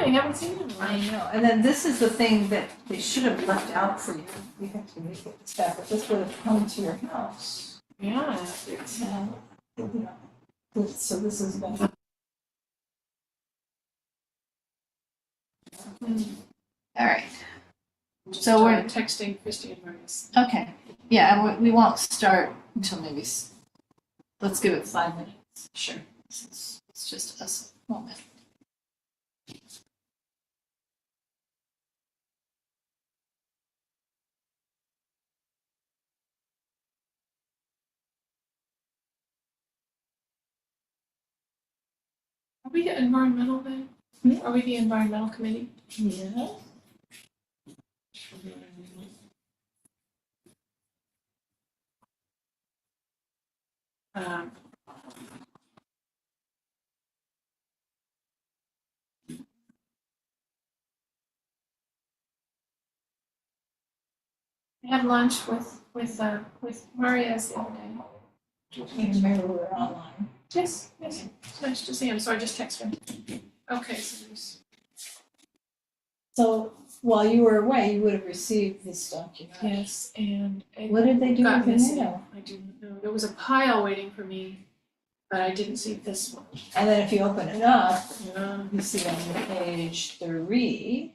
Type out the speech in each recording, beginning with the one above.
I haven't seen it. I know, and then this is the thing that they should have left out for you. You have to make it this back, but this would have come to your house. Yeah. So this is about. All right. So we're texting Christy and Marcus. okay. Yeah, and we won't start until maybe. Let's give it 5 minutes. Sure. It's just us a moment. Are we the environmental then? Are we the environmental committee? Yeah. I had lunch with Maria's the other day. I remember we were online. Yes, yes. It's nice to see him. So I just texted him. Okay, so there's. So while you were away, you would have received this document. Yes, and it What did they do got with missing. it? I didn't know. There was a pile waiting for me, but I didn't see this one. And then if you open it up, Yeah. you see on page 3,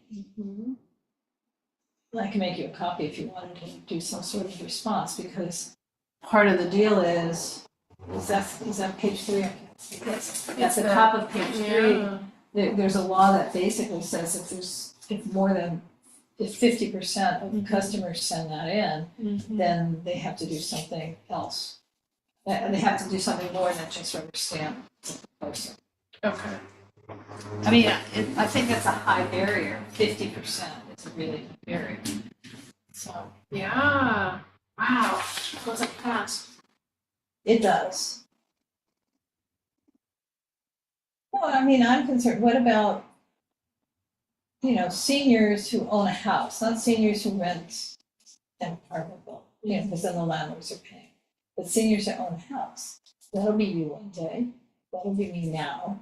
I can make you a copy if you wanted to do some sort of response, because part of the deal is that page 3? I can't see this. That's the top of page 3. Yeah. There's a law that basically says if 50% of the customers send that in, then they have to do something else. And they have to do something more than just rubber stamp the person. Okay. I mean, I think that's a high barrier. 50% is a really high barrier. So Yeah. Wow. It goes up fast. it does. Well, I mean, I'm concerned, what about, seniors who own a house, not seniors who rent an apartment building, because then the landlords are paying. But seniors that own a house, that'll be you one day, that'll be me now.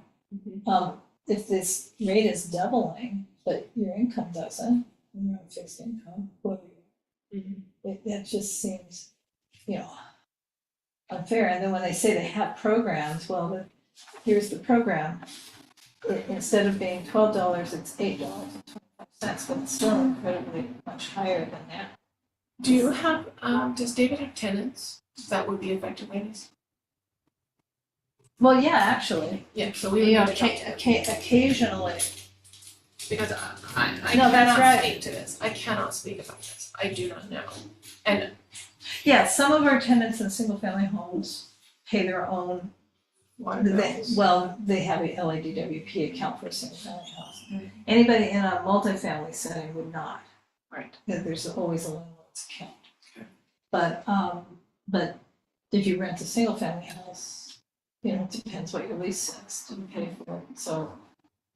If this rate is doubling, but your income doesn't, and you're on fixed income, what are you? That just seems, unfair. And then when they say they have programs, well, here's the program. Instead of being $12, it's $8.25, but it's still incredibly much higher than that. Do you have, does David have tenants that would be affected by this? Well, yeah, actually, Yeah, so we would occasionally. because I No, that's cannot right. speak to this. I cannot speak about this. I do not know. And Yeah, some of our tenants in single-family homes pay their own. water bills. They have a LADWP account for a single-family house. Anybody in a multifamily setting would not. Right. There's always a landlord's account. Okay. But if you rent a single-family house, it depends what your lease says to pay for it. So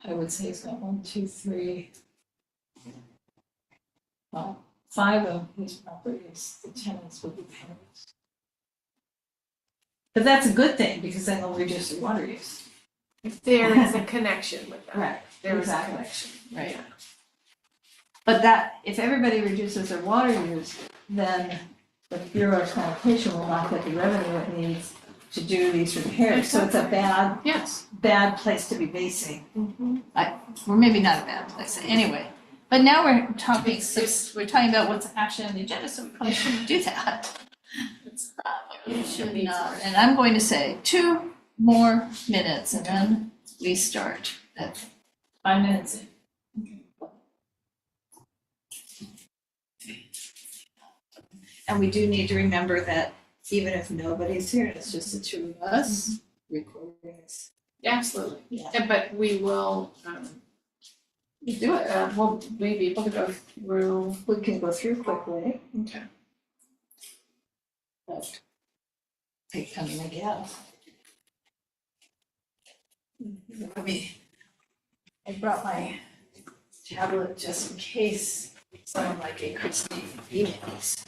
I would say he's got 1, 2, 3, 5 of his properties, the tenants would be paying. But that's a good thing, because then they'll reduce your water use. If there is a connection with that. Right, There is exactly. a connection. Right. Yeah. But if everybody reduces their water use, then the Bureau of Sanitation will not get the revenue it needs to do these repairs. So it's a Yes. bad place to be basing. Or maybe not a bad place, anyway. But now we're talking about what's actually on the agenda, so we probably shouldn't do that. We should not, and I'm going to say 2 more minutes and then we start at 5 minutes in. And we do need to remember that even if nobody's here, it's just the 2 of us, recording is. Absolutely. Yeah. But we will, do it. We'll be able to go through. We can go through quickly. Okay. But I guess. I brought my tablet just in case someone like a Christie emails.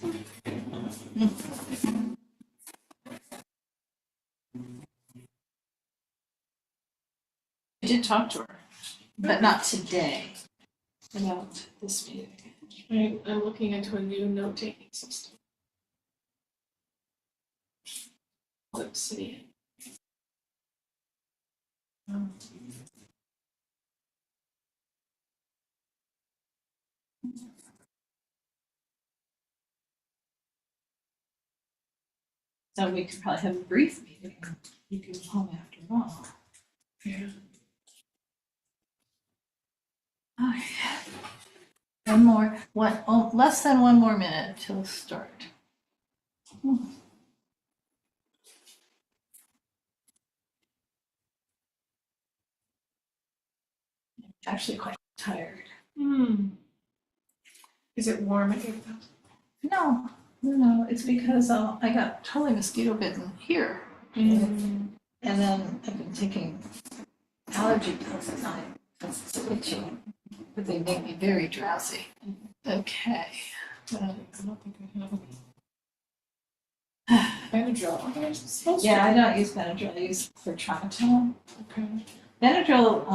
I did talk to her. but not today, about this meeting. I'm looking into a new note-taking system. Obsidian. So we could probably have a brief meeting, you can go home after all. Yeah. Okay. Less than one more minute till start. Actually quite tired. Is it warm at your house? No, it's because I got totally mosquito bitten here. And then I've been taking allergy pills at night, because it's itchy, but they make me very drowsy. Okay. I don't think I have Benadryl. Okay, it's supposed to. Yeah, I don't use Benadryl, I use for Tramadol. Okay. Benadryl,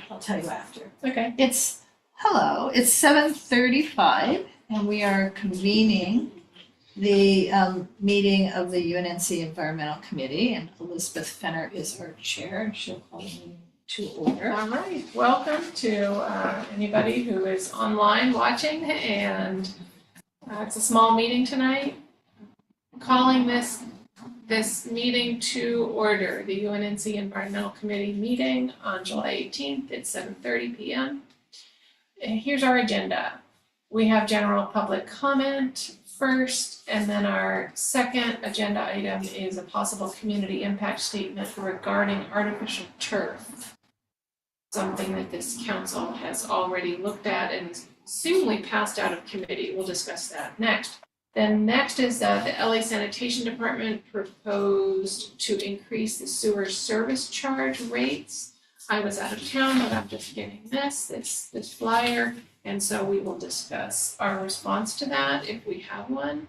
I'll tell you after. Okay. It's 7:35, and we are convening the meeting of the UNNC Environmental Committee, and Elizabeth Fenner is our chair, and she'll call the meeting to order. All right, welcome to anybody who is online watching, and it's a small meeting tonight. Calling this meeting to order, the UNNC Environmental Committee meeting on July 18th at 7:30 p.m. And here's our agenda. We have general public comment first, and then our second agenda item is a possible community impact statement regarding artificial turf. Something that this council has already looked at and soonly passed out of committee. We'll discuss that next. Then next is the LA Sanitation Department proposed to increase the sewer service charge rates. I was out of town, but I'm just getting this flyer, and so we will discuss our response to that if we have one.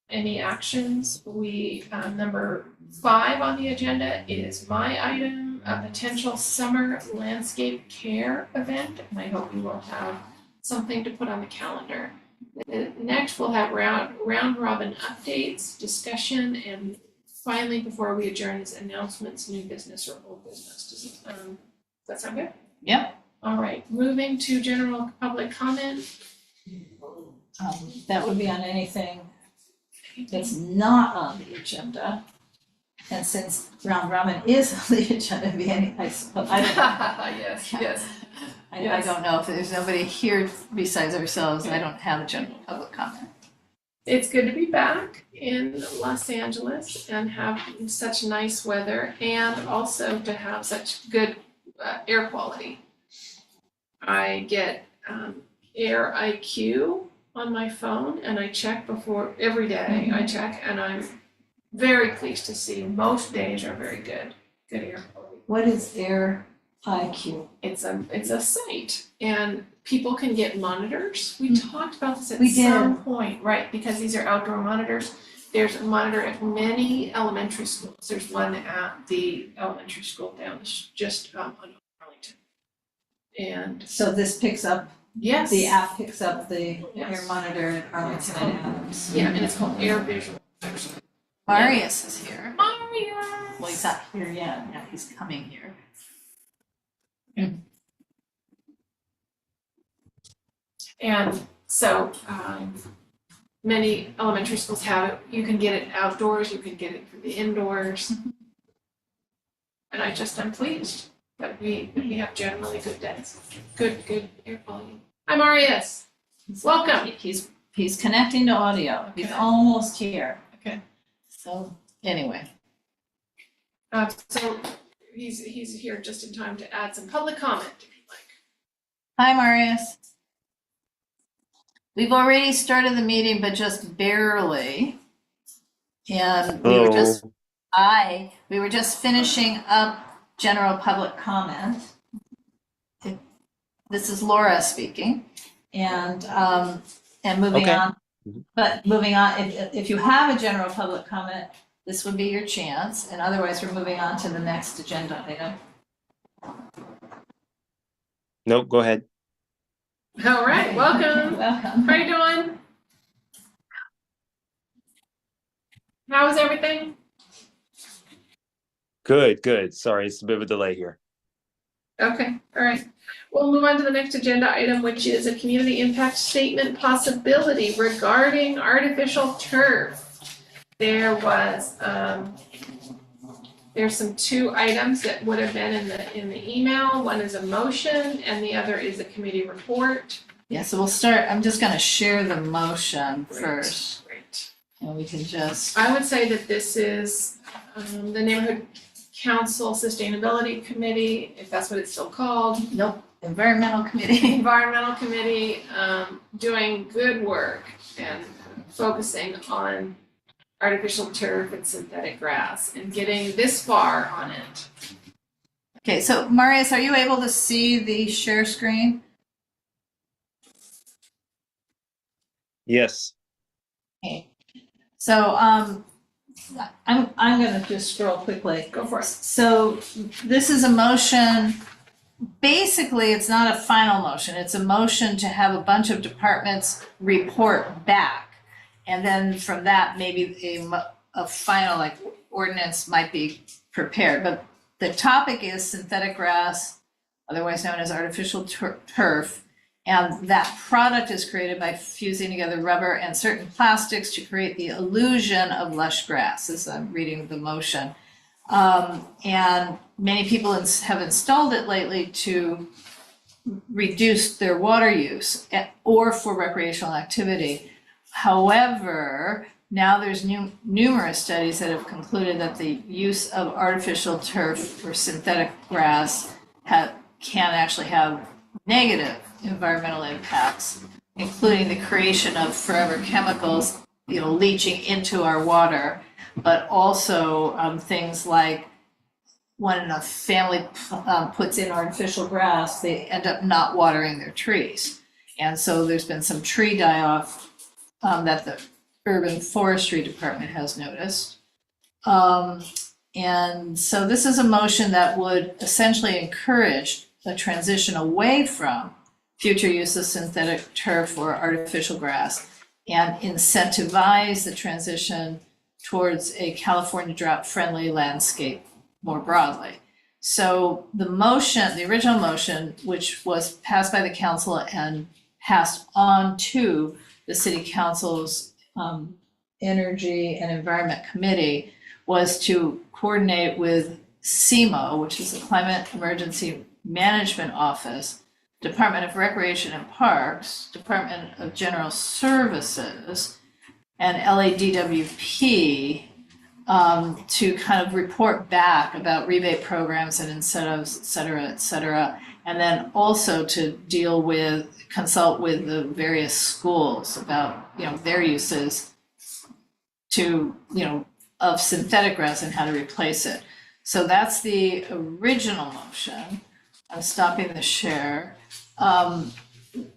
Any actions? Number 5 on the agenda is my item, a potential summer landscape care event, and I hope we will have something to put on the calendar. Next, we'll have round robin updates, discussion, and finally, before we adjourn, is announcements, new business or old business. Does that sound good? Yep. All right, moving to general public comment. That would be on anything that's not on the agenda. And since round robin is on the agenda, it'd be I suppose, I don't know. Yes. I don't know if there's nobody here besides ourselves, I don't have a general public comment. It's good to be back in Los Angeles and have such nice weather, and also to have such good air quality. I get Air IQ on my phone, and I check before every day. I check, and I'm very pleased to see most days are very good air quality. What is Air IQ? It's a site, and people can get monitors. We talked about this at We did. some point, right? Because these are outdoor monitors. There's a monitor at many elementary schools. There's one at the elementary school down just on Arlington. And So this picks up, yes, the app picks up the Yes. air monitor at Arlington and Adams. yeah, and it's called Air Visual. Actually. Marius is here. Marius. Well, he's not here yet, yeah, he's coming here. And so many elementary schools have it. You can get it outdoors, you can get it for the indoors. And I'm pleased that we have generally good days, good air quality. Hi, Marius. Welcome. He's connecting to audio, he's Okay. almost here. Okay. So, anyway, So he's here just in time to add some public comment, if you'd like. hi Marius. We've already started the meeting, but just barely. And we were just finishing up general public comment. This is Laura speaking, and moving Okay. on. But moving on, if you have a general public comment, this would be your chance, and otherwise we're moving on to the next agenda item. Nope, go ahead. All right, welcome. Welcome. How are you doing? How is everything? Good, good. Sorry, it's a bit of a delay here. Okay, all right. We'll move on to the next agenda item, which is a community impact statement possibility regarding artificial turf. There's some two items that would have been in the email. One is a motion and the other is a committee report. Yeah, so we'll start, I'm just gonna share the motion Great, first, Great. and we can just, I would say that this is the Neighborhood Council Sustainability Committee, if that's what it's still called. nope, environmental committee. Environmental Committee, doing good work and focusing on artificial turf and synthetic grass and getting this far on it. Okay, so Marius, are you able to see the share screen? Yes. Okay. So, I'm gonna just scroll quickly. Go for it. So this is a motion, basically, it's not a final motion, it's a motion to have a bunch of departments report back. And then from that, maybe a final like ordinance might be prepared, but the topic is synthetic grass, otherwise known as artificial turf. And that product is created by fusing together rubber and certain plastics to create the illusion of lush grass, as I'm reading the motion. And many people have installed it lately to reduce their water use or for recreational activity. However, now there's numerous studies that have concluded that the use of artificial turf or synthetic grass can actually have negative environmental impacts, including the creation of forever chemicals, leaching into our water, but also things like when a family puts in artificial grass, they end up not watering their trees. And so there's been some tree die-off that the Urban Forestry Department has noticed. And so this is a motion that would essentially encourage a transition away from future use of synthetic turf or artificial grass and incentivize the transition towards a California drought-friendly landscape more broadly. So the motion, the original motion, which was passed by the council and passed on to the city council's Energy and Environment Committee, was to coordinate with CEMO, which is the Climate Emergency Management Office, Department of Recreation and Parks, Department of General Services, and LADWP to kind of report back about rebate programs and incentives, et cetera, and then also to consult with the various schools about, their uses of synthetic grass and how to replace it. So that's the original motion. I'm stopping the share.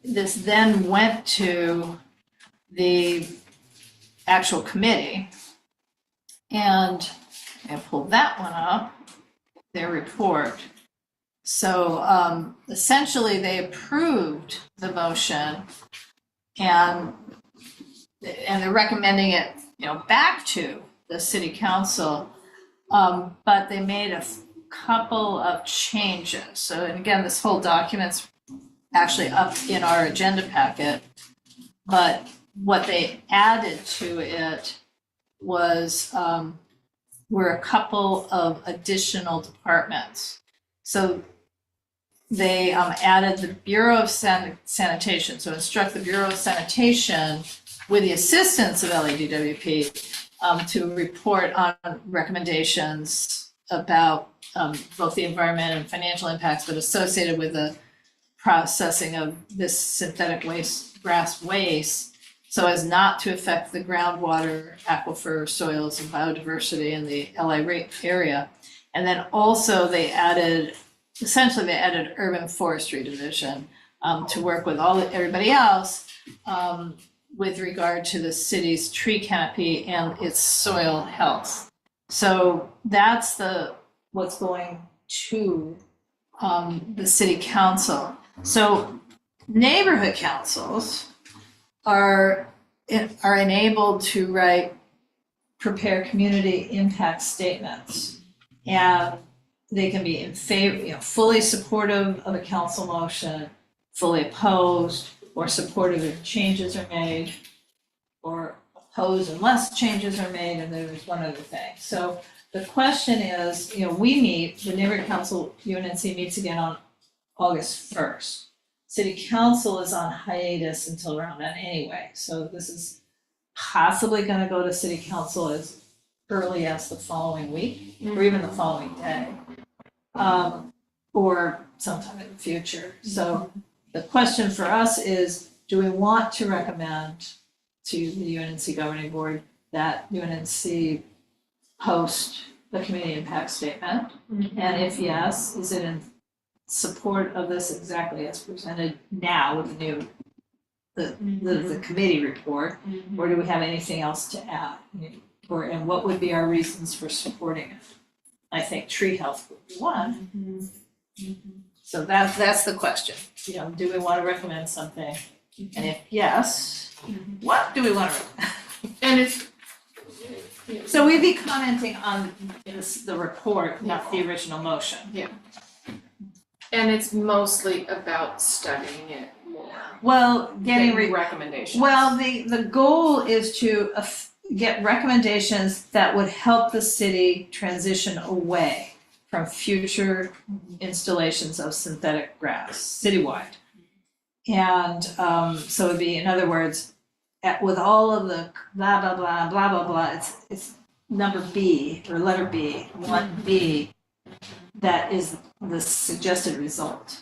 This then went to the actual committee, and I pulled that one up, their report. So essentially they approved the motion and they're recommending it, back to the city council. But they made a couple of changes. So, and again, this whole document's actually up in our agenda packet, but what they added to it were a couple of additional departments. So they added the Bureau of Sanitation. So instruct the Bureau of Sanitation with the assistance of LADWP to report on recommendations about both the environment and financial impacts, but associated with the processing of this synthetic grass waste, so as not to affect the groundwater, aquifer, soils, and biodiversity in the LA area. And then also they added Urban Forestry Division to work with everybody else with regard to the city's tree canopy and its soil health. So that's what's going to the city council. So neighborhood councils are enabled to prepare community impact statements. And they can be in favor, fully supportive of a council motion, fully opposed, or supportive if changes are made, or opposed unless changes are made, and there's one other thing. So the question is, we meet, the neighborhood council, UNNC meets again on August 1st. City council is on hiatus until around then anyway, so this is possibly gonna go to city council as early as the following week, or even the following day, or sometime in the future. So the question for us is, do we want to recommend to the UNNC governing board that UNNC post the community impact statement? And if yes, is it in support of this exactly as presented now with the new the committee report, or do we have anything else to add? And what would be our reasons for supporting it? I think tree health would be one. So that's the question. Do we want to recommend something? And if yes, what do we want to recommend? And it's. So we'd be commenting on the report, not the original motion. And it's mostly about studying it more. Well, getting recommendations. Well, the goal is to get recommendations that would help the city transition away from future installations of synthetic grass citywide. And so it'd be, in other words, with all of the blah, blah, blah, blah, blah, blah, it's number B, or letter B, 1B, that is the suggested result,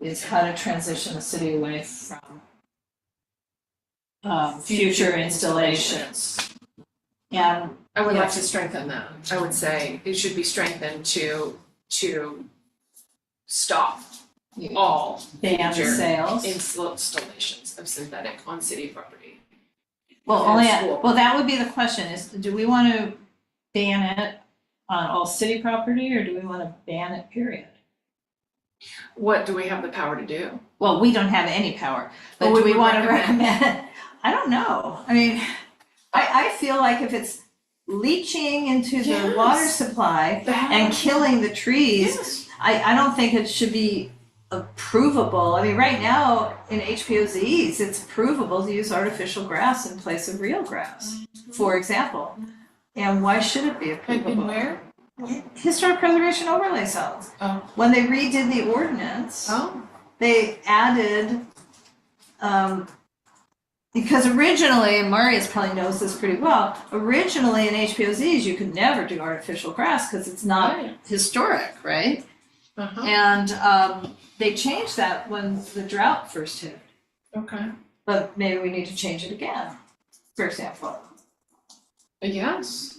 is how to transition the city away from future installations. And I would like to strengthen that. I would say it should be strengthened to stop all ban future sales. installations of synthetic on city property. Well, and that would be the question, is do we want to ban it on all city property, or do we want to ban it, period? What do we have the power to do? Well, we don't have any power, but But do we we would want to recommend- recommend? I don't know. I mean, I feel like if it's leaching into the Yes. water supply and killing the trees, Yes. I don't think it should be approvable. I mean, right now in HPOZs, it's approvable to use artificial grass in place of real grass, for example. And why should it be approvable? And where? Historic preservation overlay zones. Oh. When they redid the ordinance, they added, because originally, and Marius probably knows this pretty well, originally in HPOZs, you could never do artificial grass because it's not Right. historic, right? Uh-huh. And they changed that when the drought first hit. Okay. But maybe we need to change it again, for example. Yes.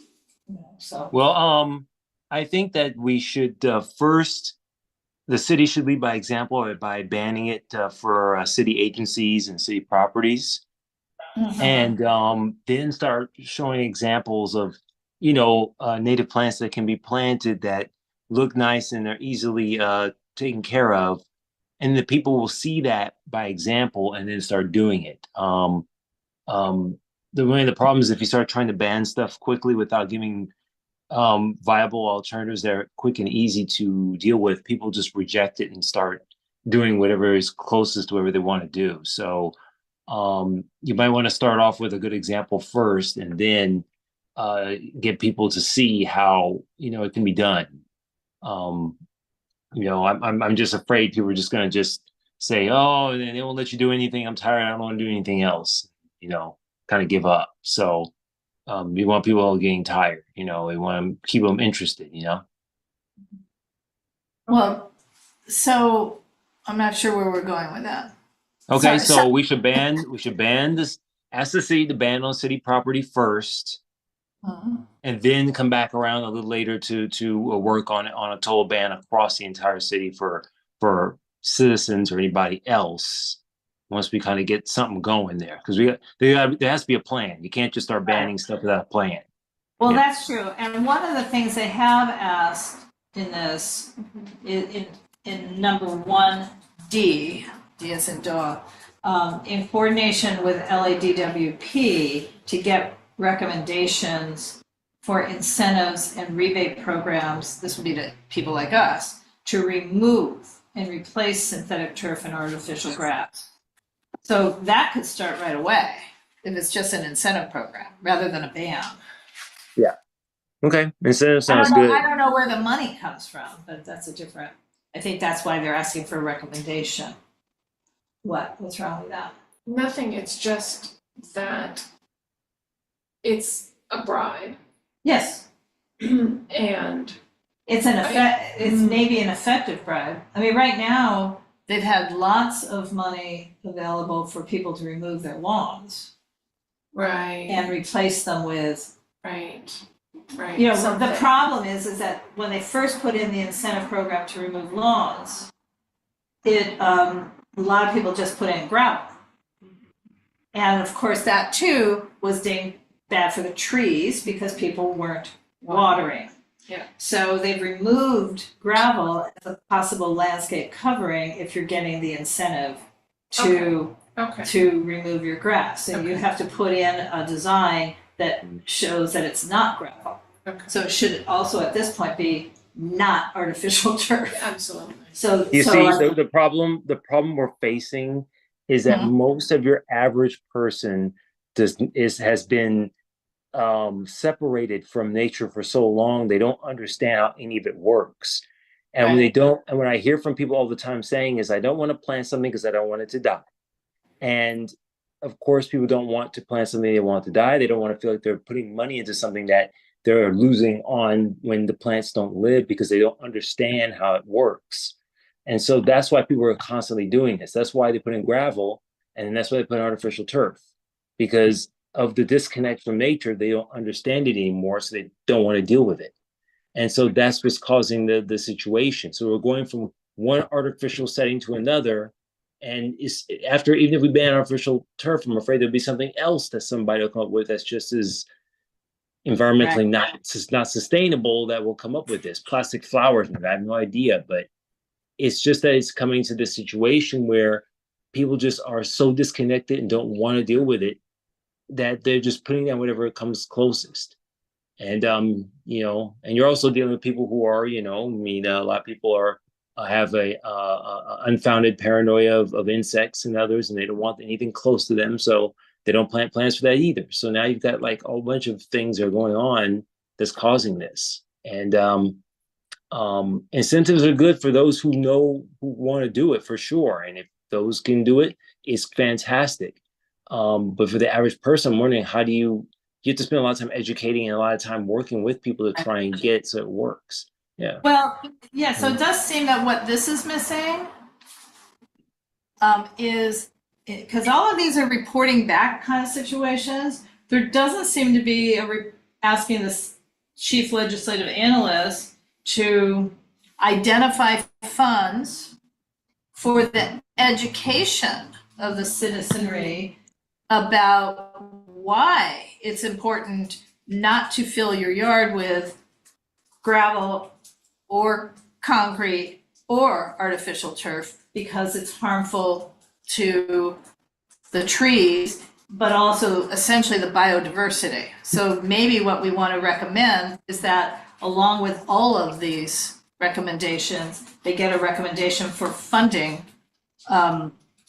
So. Well, I think that we should first, the city should lead by example by banning it for city agencies and city properties. And then start showing examples of, native plants that can be planted that look nice and are easily taken care of. And the people will see that by example and then start doing it. One of the problems if you start trying to ban stuff quickly without giving viable alternatives that are quick and easy to deal with, people just reject it and start doing whatever is closest to whatever they want to do. So you might want to start off with a good example first and then get people to see how it can be done. I'm just afraid people are just going to just say, oh, and then they won't let you do anything. I'm tired. I don't want to do anything else. Kind of give up. So we want people getting tired. We want to keep them interested. Well, so I'm not sure where we're going with that. Okay, Sorry, so we should ban this. Ask the city to ban on city property first, and then come back around a little later to work on a total ban across the entire city for citizens or anybody else. Once we kind of get something going there, because there has to be a plan. You can't just start banning stuff without a plan. Well, Yeah. that's true. And one of the things they have asked in this, in number 1D, D as in dog, in coordination with LADWP to get recommendations for incentives and rebate programs, this would be to people like us, to remove and replace synthetic turf and artificial grass. So that could start right away if it's just an incentive program rather than a ban. Okay, incentive sounds I good. don't know where the money comes from, but that's a different, I think that's why they're asking for a recommendation. What's wrong with that? Nothing, it's just that it's a bribe Yes, and it's it's maybe an effective bribe. I mean, right now, they've had lots of money available for people to remove their lawns right, and replace them with, right. you know, the something. problem is that when they first put in the incentive program to remove lawns, it, a lot of people just put in gravel. And of course, that too was deemed bad for the trees because people weren't watering. Yeah. So they've removed gravel as a possible landscape covering if you're getting the incentive to Okay, to remove your grass. And you Okay. have to put in a design that shows that it's not gravel. okay, So it should also at this point be not artificial turf. absolutely. So You so see, like- the problem we're facing is that Mhm. most of your average person has been separated from nature for so long they don't understand how any of it works. And when they Right. don't, and when I hear from people all the time saying is I don't want to plant something because I don't want it to die. And of course, people don't want to plant something they want to die. They don't want to feel like they're putting money into something that they're losing on when the plants don't live because they don't understand how it works. And so that's why people are constantly doing this. That's why they put in gravel and that's why they put in artificial turf because of the disconnect from nature. They don't understand it anymore, so they don't want to deal with it. And so that's what's causing the situation. So we're going from one artificial setting to another. And it's after, even if we ban artificial turf, I'm afraid there'll be something else that somebody will come up with that's just as environmentally not sustainable that will come up with this. Plastic flowers, I have no idea, but it's just that it's coming to this situation where people just are so disconnected and don't want to deal with it that they're just putting down whatever comes closest. And and you're also dealing with people who are, I mean, a lot of people are have a unfounded paranoia of insects and others, and they don't want anything close to them, so they don't plant plants for that either. So now you've got like a whole bunch of things that are going on that's causing this. And incentives are good for those who want to do it for sure, and if those can do it, it's fantastic. But for the average person, I'm wondering how do you have to spend a lot of time educating and a lot of time working with people to try and get it so it works. Yeah. well, yeah, so it does seem that what this is missing is, because all of these are reporting back kind of situations, there doesn't seem to be asking the chief legislative analyst to identify funds for the education of the citizenry about why it's important not to fill your yard with gravel or concrete or artificial turf because it's harmful to the trees, but also essentially the biodiversity. So maybe what we want to recommend is that along with all of these recommendations, they get a recommendation for funding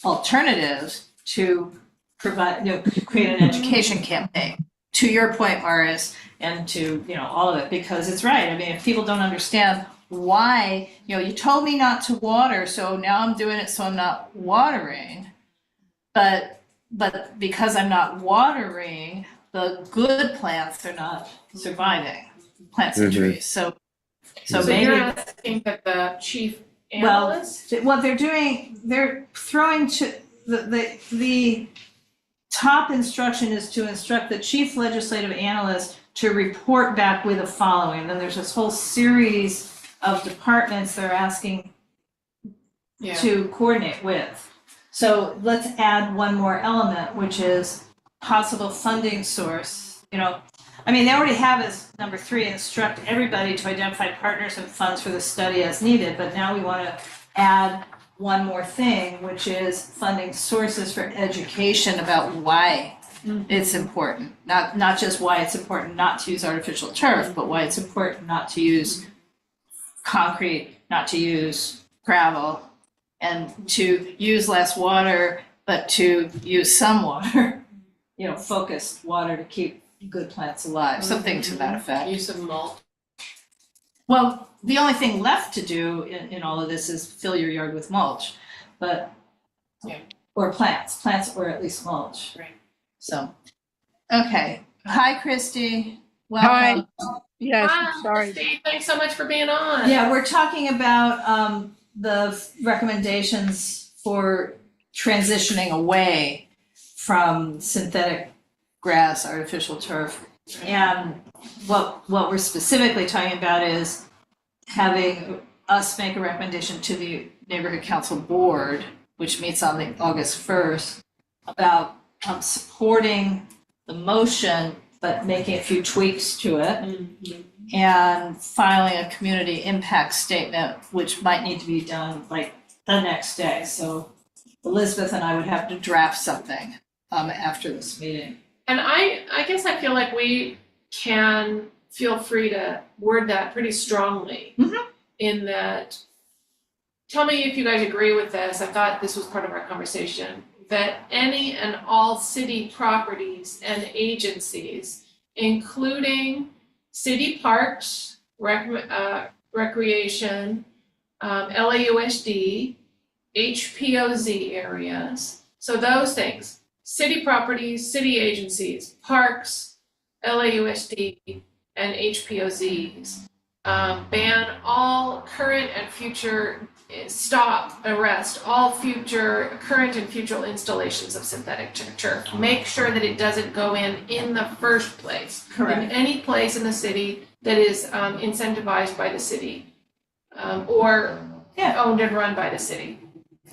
alternatives to provide, create an education campaign. To your point, Maris, and to, all of it, because it's right. I mean, if people don't understand why, you told me not to water, so now I'm doing it so I'm not watering. But because I'm not watering, the good plants are not surviving, plants and trees. So So maybe. you're asking that the chief Well, analyst? what they're doing, they're throwing to the top instruction is to instruct the chief legislative analyst to report back with the following. And then there's this whole series of departments they're asking Yeah. to coordinate with. So let's add one more element, which is possible funding source. I mean, they already have as number 3, instruct everybody to identify partners and funds for the study as needed, but now we want to add one more thing, which is funding sources for education about why it's important. Not just why it's important not to use artificial turf, but why it's important not to use concrete, not to use gravel, and to use less water, but to use some water, focused water to keep good plants alive, something to that effect. Use of mulch. Well, the only thing left to do in all of this is fill your yard with mulch, but, Yeah. or plants or at least mulch. Right. So, okay. Hi, Christy. Hi. Welcome. Yes, Hi, sorry. Steve, thanks so much for being on. Yeah, we're talking about the recommendations for transitioning away from synthetic grass, artificial turf. And what we're specifically talking about is having us make a recommendation to the neighborhood council board, which meets on the August 1st, about supporting the motion, but making a few tweaks to it. And filing a community impact statement, which might need to be done like the next day. So Elizabeth and I would have to draft something after this meeting. And I guess I feel like we can feel free to word that pretty strongly. In that, tell me if you guys agree with this. I thought this was part of our conversation, that any and all city properties and agencies, including city parks, recreation, LAUSD, HPOZ areas. So those things, city properties, city agencies, parks, LAUSD, and HPOZs. Ban all current and future, arrest all future, current and future installations of synthetic turf. Make sure that it doesn't go in the first place. Correct. In any place in the city that is incentivized by the city, or owned and run by the city.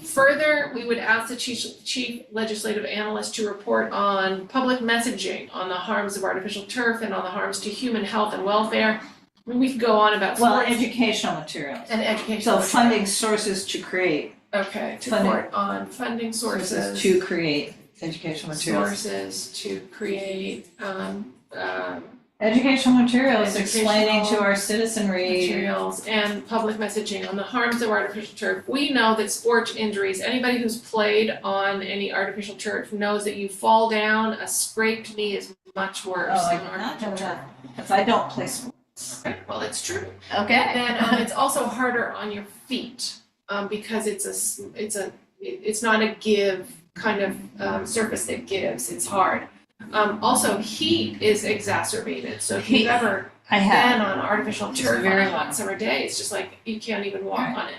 Further, we would ask the chief legislative analyst to report on public messaging on the harms of artificial turf and on the harms to human health and welfare. I mean, we could go on about Well, sports educational materials. and educational. So funding sources to create. Okay, to funding- report on funding sources. To create educational materials. Sources to create, Educational materials explaining to Educational our citizenry. materials and public messaging on the harms of artificial turf. We know that sports injuries, anybody who's played on any artificial turf knows that you fall down, a scraped knee is much worse Oh, I than did not artificial know turf. that, because I don't play sports. Well, it's true. Okay. And then it's also harder on your feet, because it's not a give kind of surface that gives, it's hard. Also, heat is exacerbated, so if you've Heat. ever I have. been on artificial It's turf on very a hot warm. summer day, it's just like you can't even walk Right.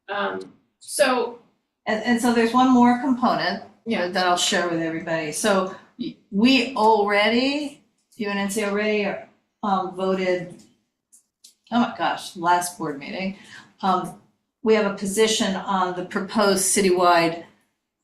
on it. So, And so there's one more component Yeah. that I'll share with everybody. So we already, UNNC already voted, oh my gosh, last board meeting. We have a position on the proposed citywide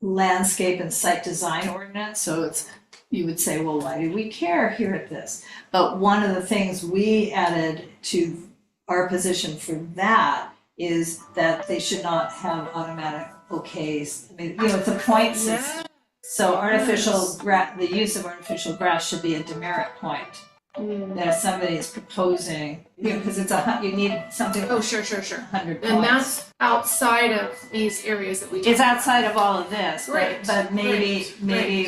landscape and site design ordinance. So it's, you would say, well, why do we care here at this? But one of the things we added to our position for that is that they should not have automatic okays. I mean, it's a point system. So the use of artificial grass should be a demerit point. That if somebody is proposing, because you need something oh, like sure. 100 points. And that's outside of these areas that we. It's outside of all of this, Right, but maybe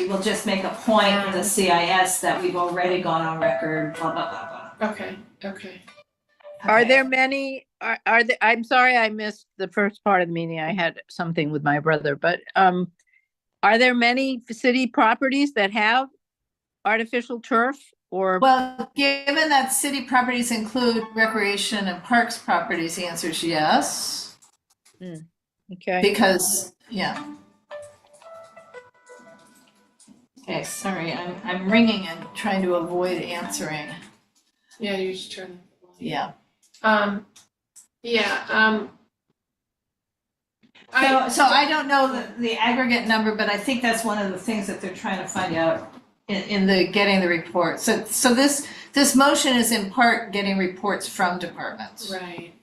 we'll just make a point in the CIS that we've already gone on record, blah, blah, blah, blah. Okay. Are Okay. there many, are there, I'm sorry I missed the first part of the meeting. I had something with my brother, but are there many city properties that have artificial turf or? Well, given that city properties include recreation and parks properties, the answer is yes, Okay, because, yeah. Okay, sorry, I'm ringing and trying to avoid answering, Yeah, you should turn. yeah. So I don't know the aggregate number, but I think that's one of the things that they're trying to find out in the getting the report. So this motion is in part getting reports from departments. Right.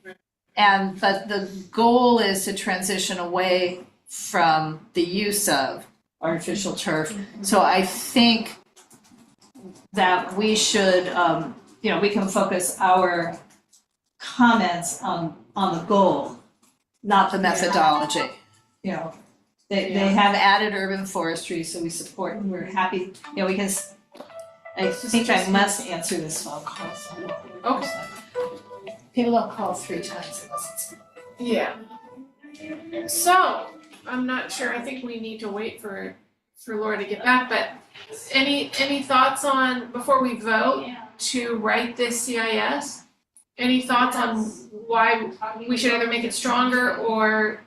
but the goal is to transition away from the use of artificial turf. So I think that we should, we can focus our comments on the goal, not the methodology. They have added urban forestry, so we support, and we're happy, we can, I think I must answer this phone call. So Okay. people don't call 3 times unless it's. Yeah. So, I'm not sure, I think we need to wait for Laura to get back, but any thoughts on, before we vote to write this CIS? Any thoughts on why we should either make it stronger or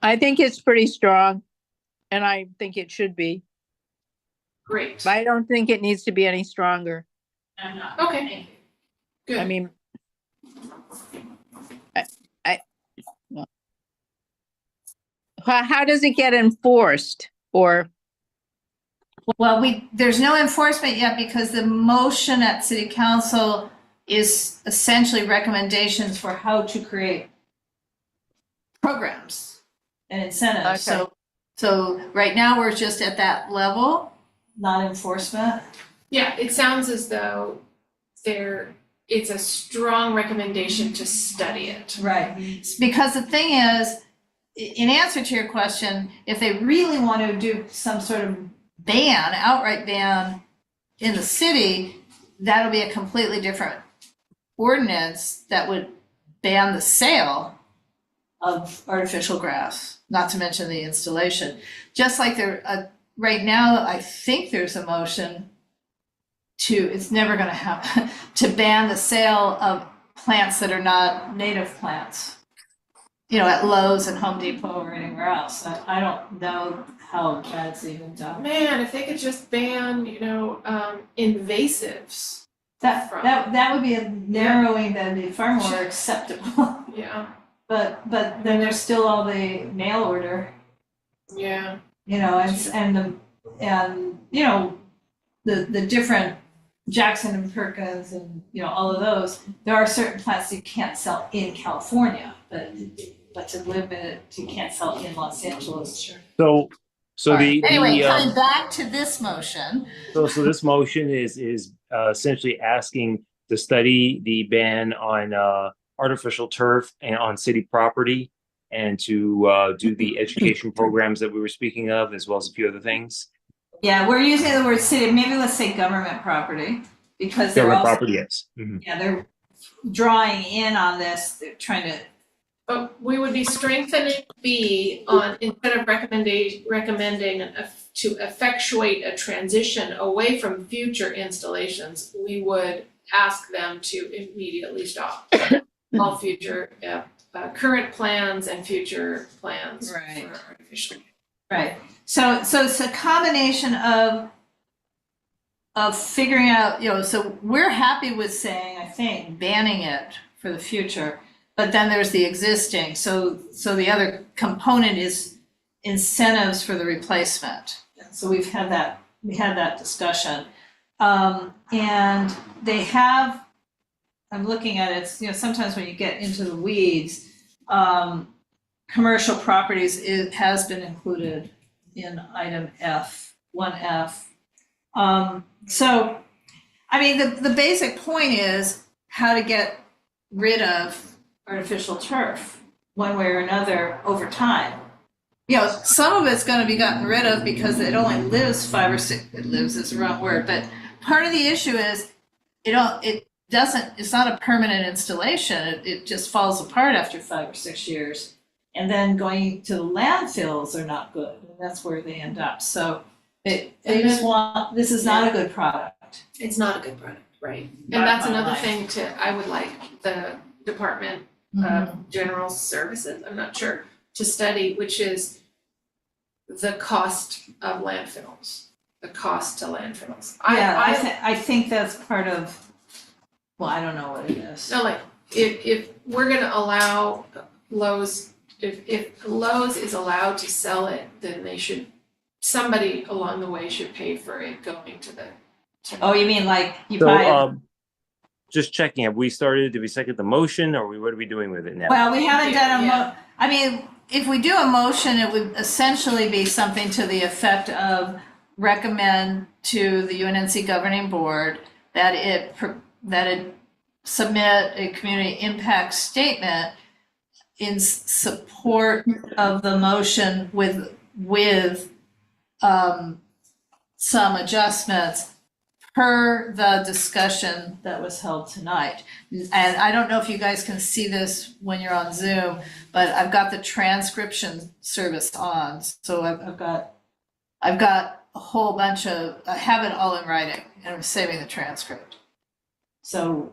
I think it's pretty strong, and I think it should be. great? But I don't think it needs to be any stronger. Okay. Good. I mean, how does it get enforced? Or, Well, there's no enforcement yet because the motion at city council is essentially recommendations for how to create programs and incentives. Okay. So right now, we're just at that level, not enforcement. Yeah, it sounds as though it's a strong recommendation to study it. Right. Because the thing is, in answer to your question, if they really want to do some sort of outright ban in the city, that'll be a completely different ordinance that would ban the sale of artificial grass, not to mention the installation. Just like right now, I think there's a motion it's never gonna happen, to ban the sale of plants that are not native plants, at Lowe's and Home Depot or anywhere else. I don't know how that's even done. Man, if they could just ban, invasives. That would be a narrowing that would be far more acceptable. Yeah. But then there's still all the mail order, Yeah. and the different Jackson and Perkins and all of those. There are certain plants you can't sell in California, but to limit it, you can't sell in Los Angeles. Sure. So Anyway, coming back to this motion. So this motion is essentially asking to study the ban on artificial turf and on city property, and to do the education programs that we were speaking of, as well as a few other things. Yeah, we're using the word city. Maybe let's say government property, because they're Government also, property, yes. Mm-hmm. yeah, they're drawing in on this. They're trying to. But we would be strengthening B on, instead of recommending to effectuate a transition away from future installations, we would ask them to immediately stop all future, current plans and future plans Right. for artificial. Right. So it's a combination of figuring out, so we're happy with saying, I think, banning it for the future, but then there's the existing. So the other component is incentives for the replacement. So we had that discussion. And they have, I'm looking at it, sometimes when you get into the weeds, commercial properties, it has been included in item F, 1F. So, I mean, the basic point is how to get rid of artificial turf one way or another over time. Some of it's going to be gotten rid of because it only lives 5 or 6, it lives is the wrong word, but part of the issue is it's not a permanent installation. It just falls apart after 5 or 6 years. And then going to the landfills are not good, and that's where they end up. So this is not a good product. It's not a good product, right? And that's another thing I would like the Department of General Services, I'm not sure, to study, which is the cost of landfills, the cost to landfills. I think that's part of, well, I don't know what it is. No, like, if we're gonna allow Lowe's, if Lowe's is allowed to sell it, then somebody along the way should pay for it going to the. Oh, you mean like you So, buy just checking, have we started, did we second the motion, or what are we doing with it now? Well, we haven't done Yeah. I mean, if we do a motion, it would essentially be something to the effect of recommend to the UNNC governing board that it submit a community impact statement in support of the motion with some adjustments per the discussion that was held tonight. And I don't know if you guys can see this when you're on Zoom, but I've got the transcription service on. So I've got a whole bunch of, I have it all in writing and I'm saving the transcript. So,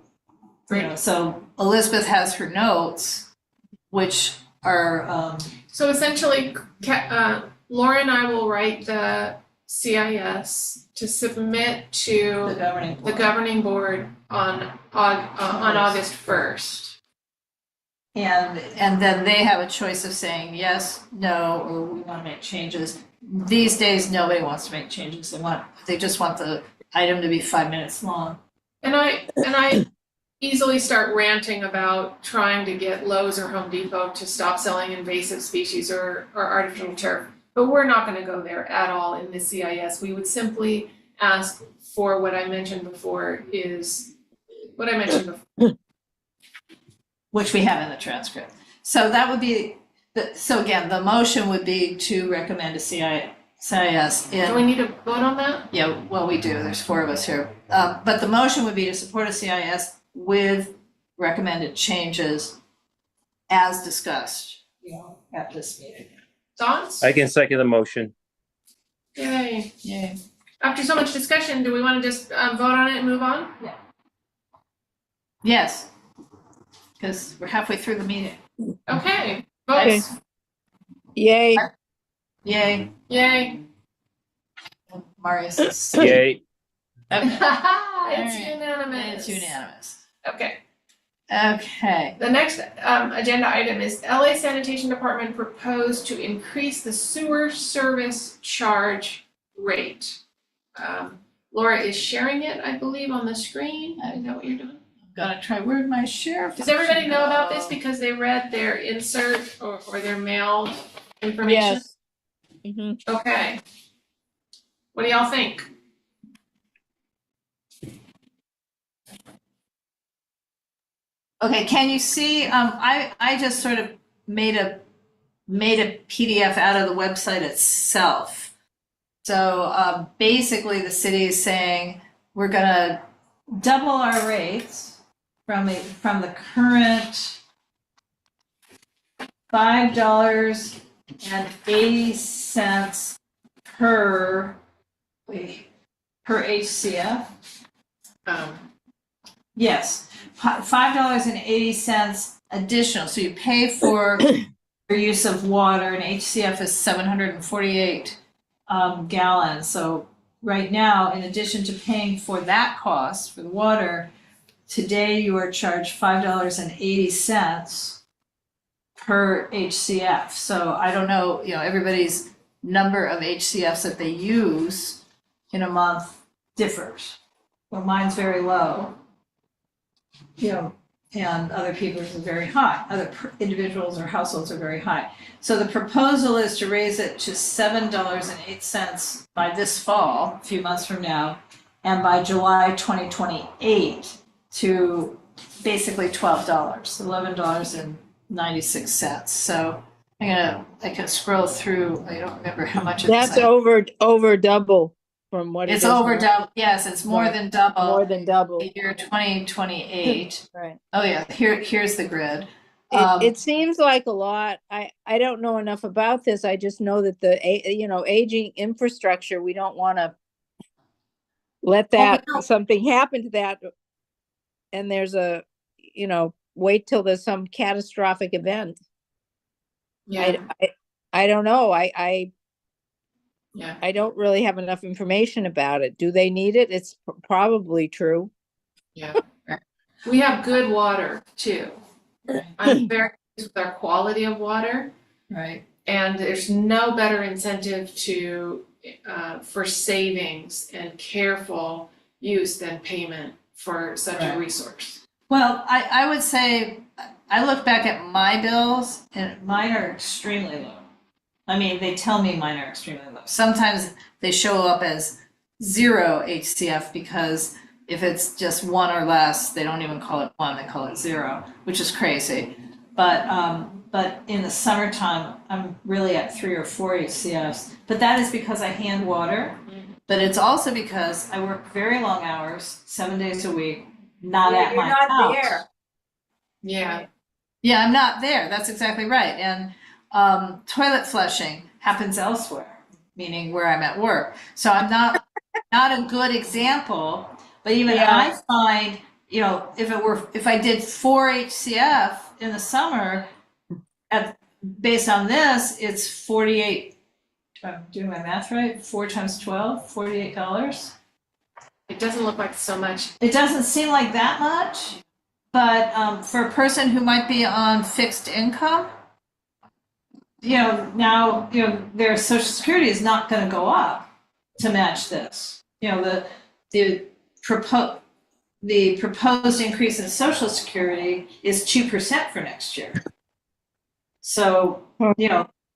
so Elizabeth has her notes, which are, So essentially, Laura and I will write the CIS to submit to the governing board on August 1st. And then they have a choice of saying yes, no, or we want to make changes. These days, nobody wants to make changes. They just want the item to be 5 minutes long. And I easily start ranting about trying to get Lowe's or Home Depot to stop selling invasive species or artificial turf. But we're not going to go there at all in the CIS. We would simply ask for what I mentioned before, Which we have in the transcript. So that would be, so again, the motion would be to recommend a CIS in. Do we need to vote on that? Yeah, well, we do. There's 4 of us here. But the motion would be to support a CIS with recommended changes as discussed, at this meeting. Thoughts? I can second the motion. Yay. Yay. After so much discussion, do we want to just vote on it and move on? Yes, because we're halfway through the meeting. Okay, votes. Yay. Yay. Yay. Marius is. Yay. It's unanimous. It's unanimous. Okay. Okay. The next agenda item is LA Sanitation Department proposed to increase the sewer service charge rate. Laura is sharing it, I believe, on the screen. Is that what you're doing? I'm gonna try word my share. Does everybody know about this because they read their insert or their mailed information? Yes. Mhm. Okay. What do y'all think? Okay, can you see, I just sort of made a PDF out of the website itself. So basically the city is saying we're gonna double our rates from the current $5.80 per HCF. Yes, $5.80 additional, so you pay for your use of water, and HCF is 748 gallons. So right now, in addition to paying for that cost for the water, today you are charged $5.80 per HCF. So I don't know, everybody's number of HCFs that they use in a month differs. Well, mine's very low. And other people's are very high. Other individuals or households are very high. So the proposal is to raise it to $7.08 by this fall, a few months from now, and by July 2028 to basically $12, $11.96. So I can scroll through. I don't remember how much it is. That's over double from what it is. It's over now. double. Yes, it's more Right. than double. More than double. The year 2028. Right. Oh yeah, here's the grid. Um, It seems like a lot. I don't know enough about this. I just know that aging infrastructure, we don't want to let something happen to that. And there's wait till there's some catastrophic event. Yeah. I don't know. I Yeah. don't really have enough information about it. Do they need it? It's probably true. Yeah. We have good water too. I'm very pleased with our quality of water, right. and there's no better incentive for savings and careful use than payment for such a Right. resource. Well, I would say, I look back at my bills and Mine are extremely low. I mean, they tell me mine are extremely low. sometimes they show up as 0 HCF because if it's just 1 or less, they don't even call it 1, they call it 0, which is crazy. But in the summertime, I'm really at 3 or 4 HCFs. But that is because I hand water. But it's also because I work very long hours, 7 days a week, not Yeah, at you're my not house. there. Yeah, Yeah, I'm not there. That's exactly right. And toilet flushing happens elsewhere, meaning where I'm at work. So I'm not a good example. But even Yeah. I find, if I did 4 HCF in the summer, based on this, it's 48. I'm doing my math right. 4 times 12, $48. it doesn't look like so much. It doesn't seem like that much, but for a person who might be on fixed income, now, their social security is not going to go up to match this. The proposed increase in social security is 2% for next year. So,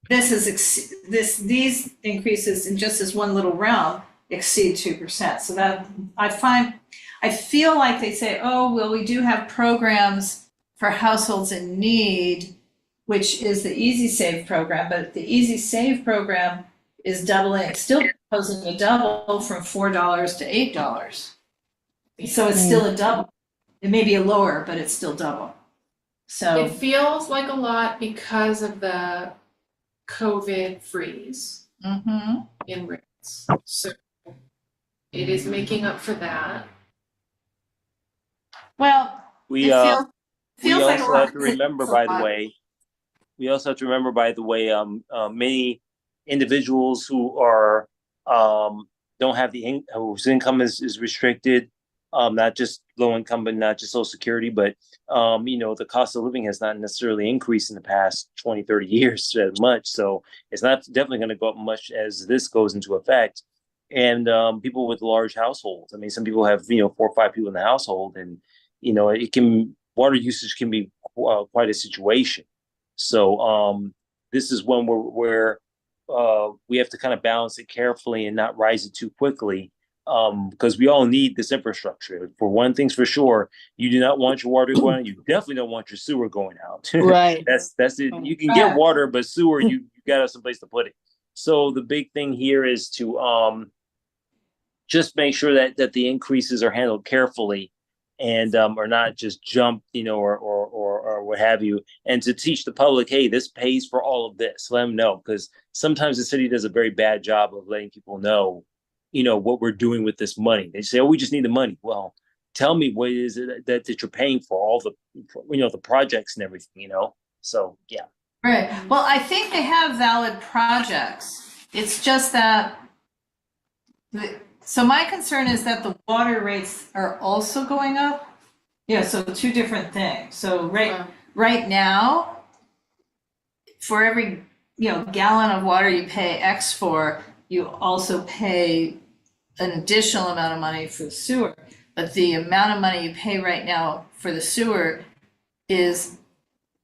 these increases in just this one little realm exceed 2%. So that I feel like they say, oh, well, we do have programs for households in need, which is the Easy Save program, but the Easy Save program is still proposing a double from $4 to $8. So it's still a double. It may be a lower, but it's still double. So. It feels like a lot because of the COVID freeze Mhm. in rates. So it is making up for that. Well, We it uh we feels like a also lot. have to remember, It's a by the lot. way, we also have to remember, by the way, many individuals who are don't have whose income is restricted, not just low income, but not just Social Security, but the cost of living has not necessarily increased in the past 20, 30 years as much. So it's not definitely going to go up much as this goes into effect. And people with large households. I mean, some people have 4 or 5 people in the household, and water usage can be quite a situation. So this is one where we have to kind of balance it carefully and not rise it too quickly, because we all need this infrastructure. For one thing's for sure, you do not want your water going out. You definitely don't want your sewer going out. Right. That's it. You can get water, but sewer, you got to have some place to put it. So the big thing here is to just make sure that the increases are handled carefully and are not just jumped, or what have you, and to teach the public, hey, this pays for all of this. Let them know, because sometimes the city does a very bad job of letting people know, what we're doing with this money. They say, oh, we just need the money. Well, tell me what is it that you're paying for all the, the projects and everything, So, yeah. Right. Well, I think they have valid projects. It's just that, so my concern is that the water rates are also going up. Yeah, so 2 different things. So right now, for every, gallon of water you pay X for, you also pay an additional amount of money for the sewer. But the amount of money you pay right now for the sewer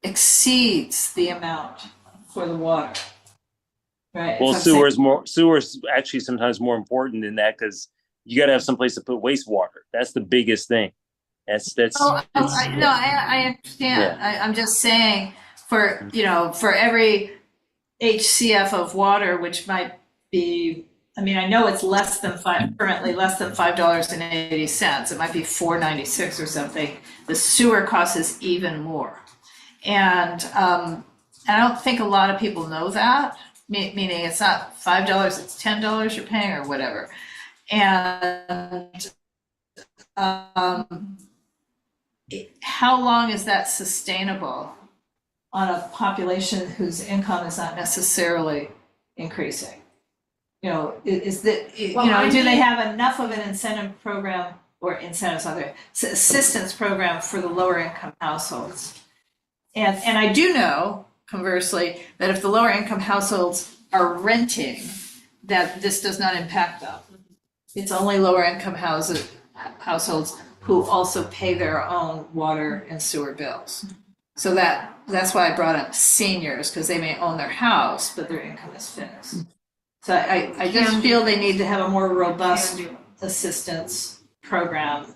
exceeds the amount for the water. Right. Well, sewer's actually sometimes more important than that, because you got to have some place to put wastewater. That's the biggest thing. I understand. Yeah. I'm just saying for every HCF of water, which might be, I know it's currently less than $5.80. It might be $4.96 or something. The sewer cost is even more. And I don't think a lot of people know that, meaning it's not $5, it's $10 you're paying or whatever. And how long is that sustainable on a population whose income is not necessarily increasing? Do they have enough of an incentive program or assistance program for the lower income households? And I do know, conversely, that if the lower income households are renting, that this does not impact them. It's only lower income households who also pay their own water and sewer bills. So that's why I brought up seniors, because they may own their house, but their income is fixed. So I just feel they need to have a more robust assistance program.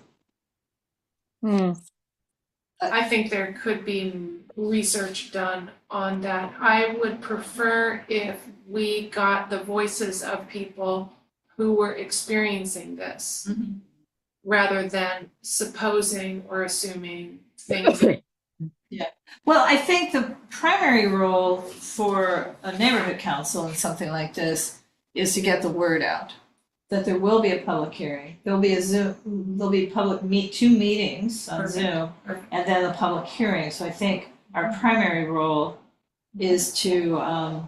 I think there could be research done on that. I would prefer if we got the voices of people who were experiencing this, rather than supposing or assuming things. Well, I think the primary role for a neighborhood council and something like this is to get the word out. That there will be a public hearing, there'll be two meetings on Perfect. Zoom, Perfect. and then the public hearing. So I think our primary role is to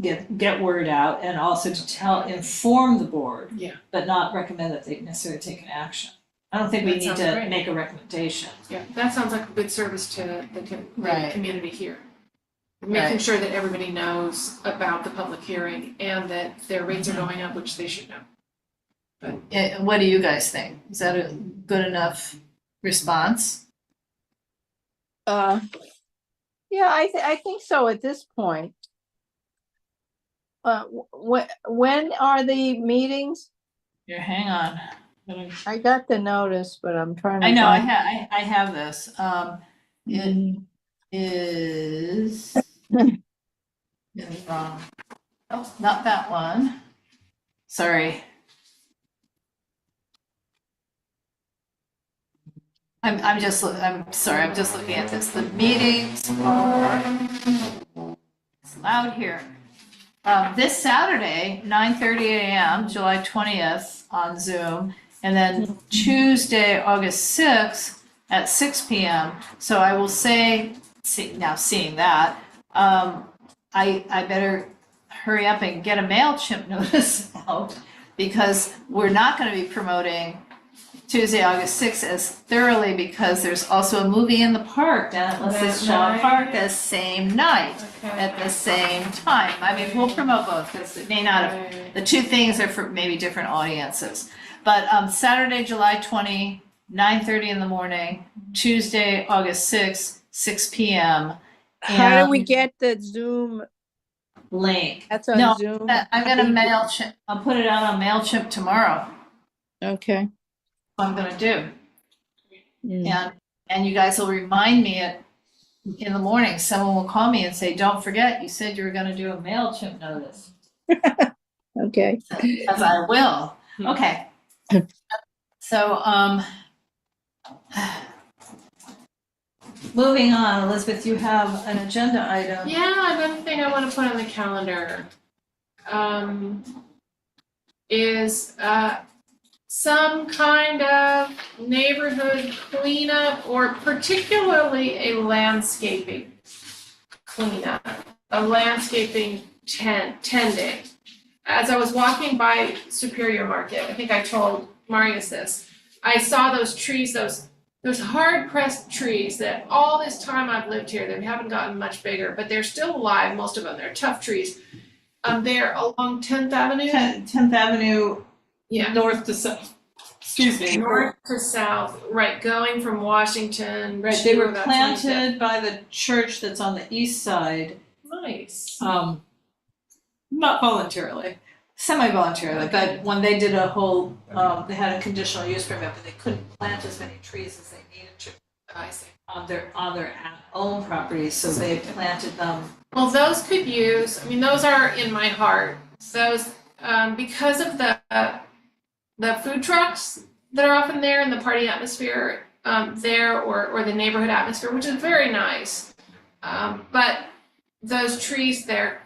get word out and also to inform the board. Yeah. But not recommend that they necessarily take an action. I don't think we That need sounds to great. make a recommendation. Yeah, that sounds like a good service to the Right. community here. Making Right. sure that everybody knows about the public hearing and that their rates are going up, which they should know. What do you guys think? Is that a good enough response? Yeah, I think so at this point. When are the meetings? Here, hang on. I got the notice, but I'm trying to I know, find. I have this. It is. It's wrong. Oh, not that one. Sorry. I'm sorry, I'm just looking at this. The meetings are, it's loud here. This Saturday, 9:30 a.m., July 20th on Zoom, and then Tuesday, August 6th at 6 p.m. So I will say, seeing that, I better hurry up and get a MailChimp notice out, because we're not going to be promoting Tuesday, August 6th as thoroughly, because there's also a movie in the park down at Lissus Shaw night? Park the same night Okay. at the same time. I mean, we'll promote both, because it may not have, Right. the two things are for maybe different audiences. But Saturday, July 20, 9:30 in the morning, Tuesday, August 6th, 6 p.m. How do we And get the Zoom? link. That's No, on Zoom? I'm gonna MailChimp, I'll put it out on MailChimp tomorrow. Okay. What I'm gonna do. Mm. And you guys will remind me in the morning, someone will call me and say, don't forget, you said you were gonna do a MailChimp notice. Okay. As I will. Okay. So, moving on, Elizabeth, you have an agenda item. Yeah, another thing I want to put on the calendar is some kind of neighborhood cleanup, or particularly a landscaping cleanup, a landscaping tending. As I was walking by Superior Market, I think I told Marius this, I saw those trees, those hard pressed trees that all this time I've lived here, they haven't gotten much bigger, but they're still alive, most of them, they're tough trees. They're along 10th Avenue. 10th Avenue, Yeah. north to south. Excuse me. North to south, right, going from Washington Right, they to were about 25th. planted by the church that's on the east side. Nice. Not voluntarily, semi-voluntarily, but when they did a whole, they had a conditional use permit, but they couldn't plant as many trees as they needed to I see. on their own property, so they planted them. Well, those could use, I mean, those are in my heart. Those, because of the food trucks that are often there and the party atmosphere there, or the neighborhood atmosphere, which is very nice. But those trees, they're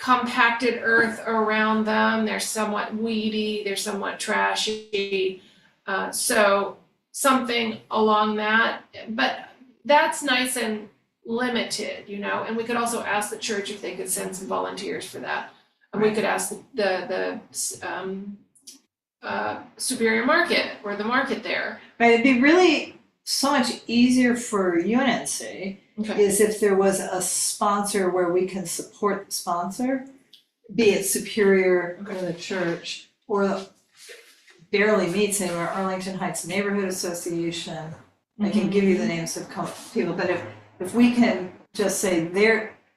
compacted earth around them, they're somewhat weedy, they're somewhat trashy. So something along that, but that's nice and limited, you know, and we could also ask the church if they could send some volunteers for that. And we could ask the Superior Market, or the market there. Right, it'd be really so much easier for UNNC Okay. is if there was a sponsor where we can support the sponsor, be it Superior or the church, or barely meets anywhere, Arlington Heights Neighborhood Association. I can give you the names of people, but if we can just say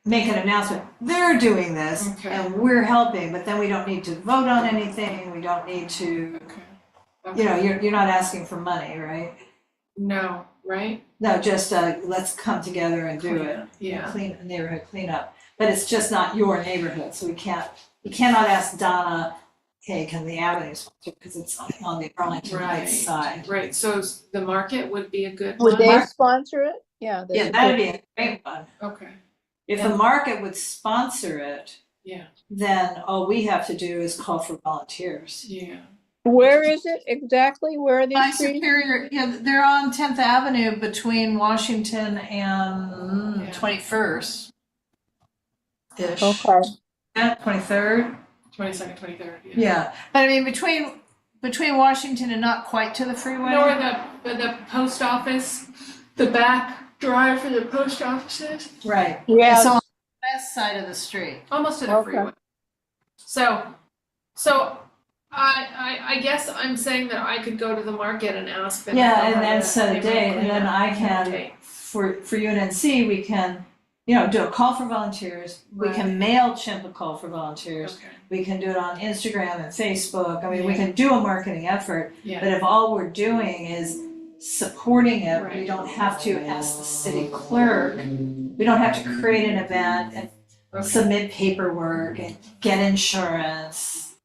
make an announcement, they're doing this Okay. and we're helping, but then we don't need to vote on anything, we don't need to, Okay. you know, you're not asking for money, right? No, right? No, just, let's come together and do it. Yeah. Clean, neighborhood cleanup, but it's just not your neighborhood, so we cannot ask Donna, hey, can the Avenue sponsor, because it's on the Arlington Heights side. Right, so the market would be a good Would one? they sponsor it? Yeah. Yeah, that'd be a great one. Okay, If the market would sponsor it, yeah, then all we have to do is call for volunteers. yeah. Where is it exactly? Where are By these streets? Superior, yeah, they're on 10th Avenue between Washington and Yeah. 21st. Ish. Okay. Yeah, 23rd? 22nd, 23rd, yeah. Yeah, But I mean, between Washington and not quite to the freeway. You know where the post office, the back drive for the post office is? right. Yeah. So on the west side of the street. Almost to the Okay. freeway. So I guess I'm saying that I could go to the market and ask them. if Yeah, they'll and have then a set a neighborhood date, and then cleanup I can, date. for UNNC, we can, you know, do a call for volunteers. We can MailChimp a call for volunteers. Okay, We can do it on Instagram and Facebook. I mean, we Yeah. can do a marketing effort, but yeah, if all we're doing is supporting it, we Right. don't have to ask the city clerk. We don't have to create an event and okay. submit paperwork and get insurance,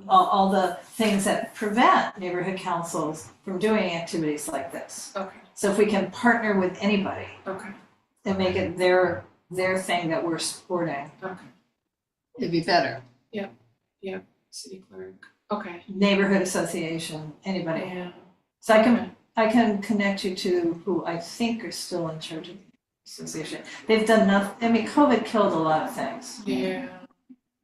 all the things that prevent neighborhood councils from doing activities like this. Okay, So if we can partner with anybody okay, and make it their thing that we're supporting, okay. It'd be better. City clerk, okay. neighborhood association, anybody. Yeah. So Okay. I can connect you to who I think are still in charge of the association. They've done nothing, I mean, COVID killed a lot of things, Yeah.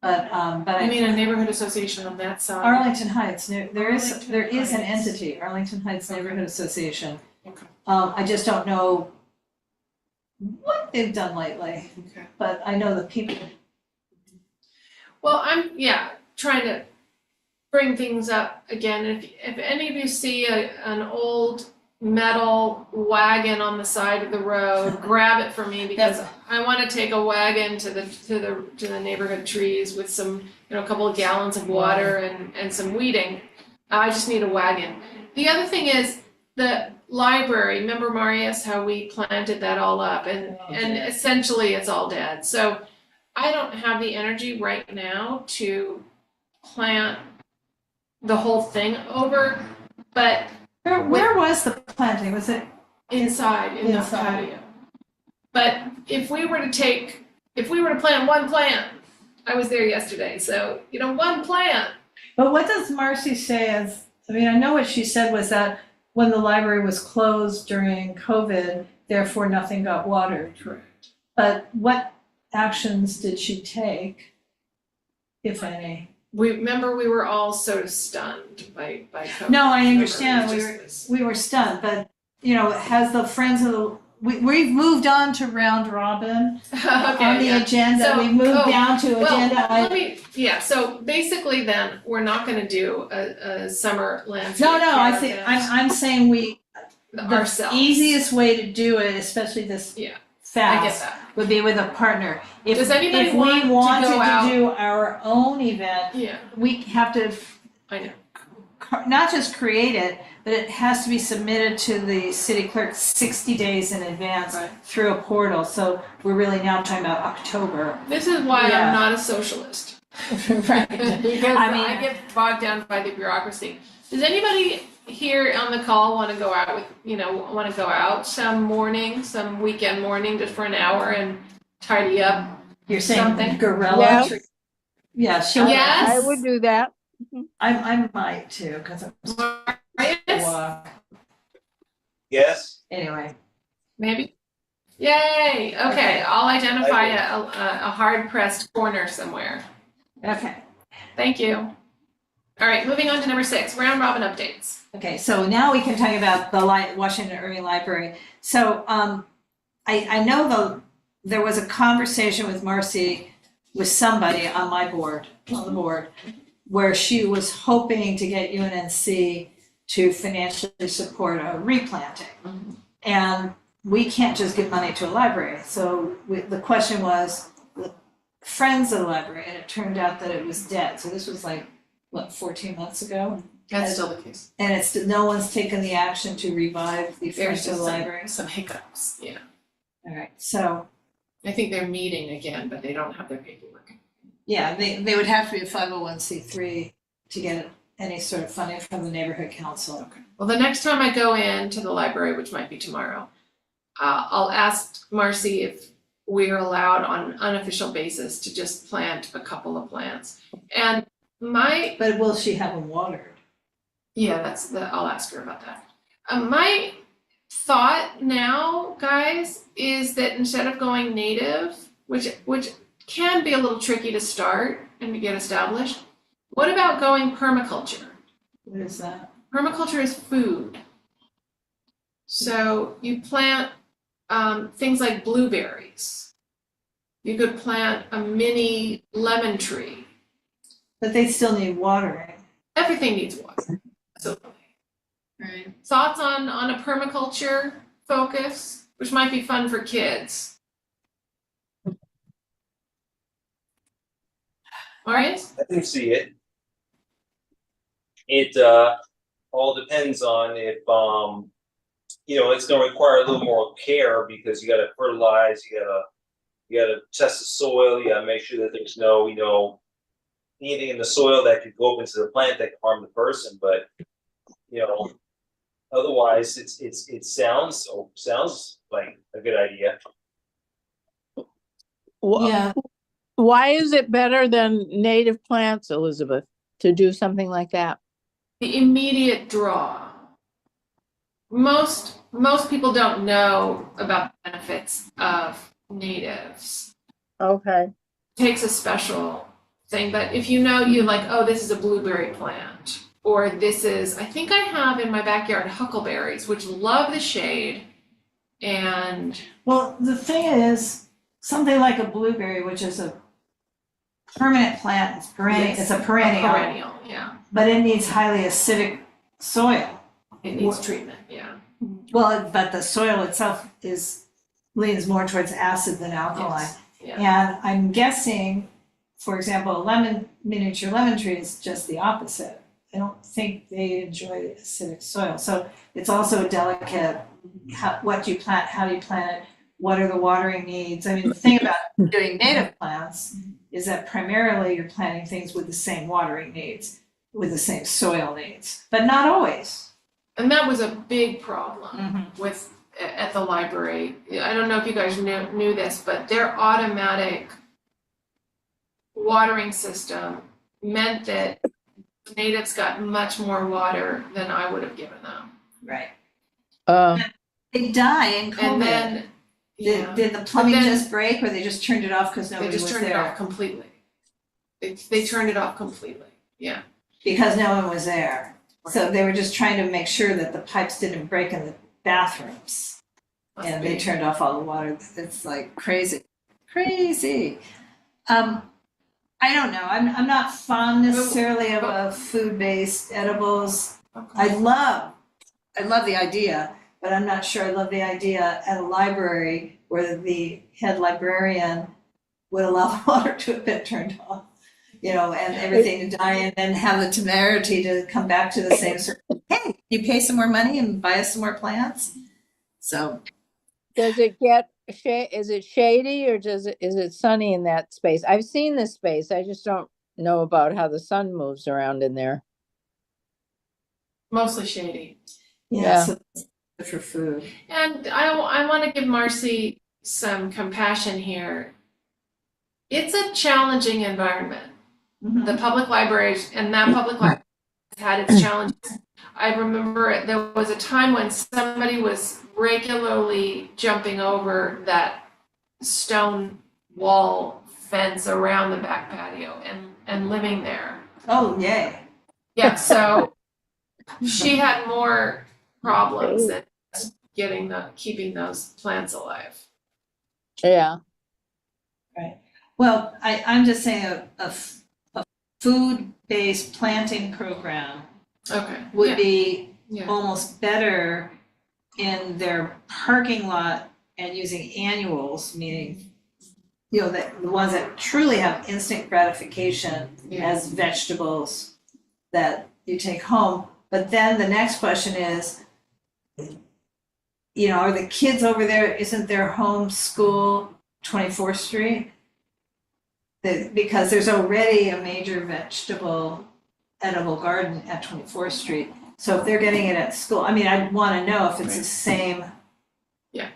but I mean, a neighborhood association on that side. Arlington Heights, there is an Heights. entity, Arlington Heights Okay. Neighborhood Association. Okay, I just don't know what they've done lately, okay. but I know the people. Well, I'm, trying to bring things up again. If any of you see an old metal wagon on the side of the road, grab it for me because I want to take a wagon to the neighborhood trees with some, a couple of gallons of water and some weeding. I just need a wagon. The other thing is the library. Remember, Marius, how we planted that all up and essentially it's all dead. So I don't have the energy right now to plant the whole thing over, but Where was the planting? Was it? inside in the Inside. patio. But if we were to plant one plant, I was there yesterday, so one plant. But what does Marcy say as, I mean, I know what she said was that when the library was closed during COVID, therefore nothing got watered. Correct. But what actions did she take, if any? We were all so stunned by COVID. No, I Remember, understand. it was just We were stunned, but, has the Friends of the, we've moved on to round robin this. on Okay, the yeah. agenda. So- We've moved down to Well, agenda. so basically then, we're not gonna do a summer landscape. No, I care think, event I'm saying the ourselves. easiest way to do it, especially this Yeah, I get fast, that. would be with a partner. Does anybody If want we to wanted go out? to do our own event, Yeah, we have to I know. not just create it, but it has to be submitted to the city clerk 60 days in advance Right. through a portal. So we're really now talking about October. This is why Yeah. I'm not a socialist. Right. Because I mean- I get bogged down by the bureaucracy. Does anybody here on the call want to go out with, want to go out some weekend morning just for an hour and tidy up? You're saying Something. gorilla? Yes. tree- Yeah, she'll. Yes. I would do that. I might too, because I'm Marius? walk. Yes. Anyway, Maybe? Yay, okay, Okay. I'll identify a hard pressed corner somewhere. okay. Thank you. All right, moving on to number 6, round robin updates. Okay, so now we can talk about the Washington Irving Library. So I know there was a conversation with Marcy with somebody on the board, where she was hoping to get UNNC to financially support a replanting. And we can't just give money to a library. So the question was, the friends of the library, and it turned out that it was dead. So this was like, what, 14 months ago? That's still the case. And it's, no one's taken the action to revive the There's friends of just the library. some hiccups, yeah. All right, so, I think they're meeting again, but they don't have their paperwork. yeah, they would have to be a 501c3 to get any sort of funding from the neighborhood council. Okay. Well, the next time I go in to the library, which might be tomorrow, I'll ask Marcy if we're allowed on an unofficial basis to just plant a couple of plants. And But will she have them watered? yeah, I'll ask her about that. My thought now, guys, is that instead of going native, which can be a little tricky to start and to get established, what about going permaculture? What is that? Permaculture is food. So you plant things like blueberries. You could plant a mini lemon tree. But they still need watering. Everything needs water. Absolutely. Right. Thoughts on a permaculture focus, which might be fun for kids? Marius? I can see it. It all depends on if it's gonna require a little more care because you gotta fertilize, you gotta test the soil, you gotta make sure that there's no anything in the soil that could go up into the plant that could harm the person, but otherwise it sounds like a good idea. Yeah. Why is it better than native plants, Elizabeth, to do something like that? The immediate draw. Most people don't know about the benefits of natives. Okay. It takes a special thing, but if you know, you like, oh, this is a blueberry plant, or this is, I think I have in my backyard huckleberries, which love the shade, and Well, the thing is, something like a blueberry, which is a permanent plant, it's a perennial, yeah, but it needs highly acidic soil. it needs treatment, yeah. Well, but the soil itself leans more towards acid than alkaline. Yes, yeah. And I'm guessing, for example, a miniature lemon tree is just the opposite. I don't think they enjoy acidic soil. So it's also a delicate, what do you plant, how do you plant it, what are the watering needs? I mean, the thing about doing native plants is that primarily you're planting things with the same watering needs, with the same soil needs, but not always. And that was a big problem at the library. I don't know if you guys knew this, but their automatic watering system meant that natives got much more water than I would have given them. Right. Um, They die in COVID. And then, yeah, Did the plumbing then- just break, or they just turned it off because they nobody just was turned it there? off completely. They turned it off completely, yeah. Because no one was there. So they were just trying to make sure that the pipes didn't break in the bathrooms. Must And be. they turned off all the water. It's like crazy, crazy. I don't know. I'm not fond necessarily of food-based edibles. Okay. I love the idea, but I'm not sure I love the idea at a library where the head librarian would allow the water to have been turned off, and everything to die, and then have the temerity to come back to the same sort of, hey, you pay some more money and buy us some more plants. So, does it get is it shady or is it sunny in that space? I've seen this space. I just don't know about how the sun moves around in there. Mostly shady. yeah, so it's good for food. And I want to give Marcy some compassion here. It's a challenging environment. The public libraries, and that public library has had its challenges. I remember there was a time when somebody was regularly jumping over that stone wall fence around the back patio and living there. Oh, yay. Yeah, so she had more problems than just keeping those plants alive. Yeah. Right. Well, I'm just saying a food-based planting program Okay. would Yeah, be yeah. almost better in their parking lot and using annuals, meaning, you know, the ones that truly have instant gratification Yeah. as vegetables that you take home. But then the next question is, you know, are the kids over there, isn't their home school 24th Street? Because there's already a major vegetable edible garden at 24th Street. So if they're getting it at school, I mean, I'd want to know if it's the same Yeah.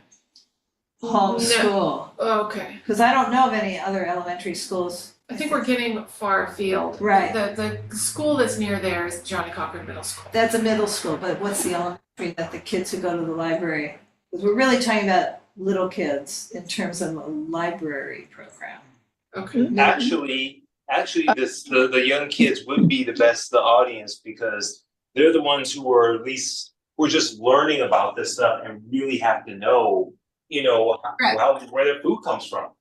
home No. school. Okay. Because I don't know of any other elementary schools. I think we're getting far afield. Right. The school that's near there is Johnny Cochran Middle School. That's a middle school, but what's the elementary that the kids who go to the library? Because we're really talking about little kids in terms of a library program. Okay. Actually, the young kids would be the best audience because they're the ones who are at least who are just learning about this stuff and really have to know, you know, Right. where their food comes from.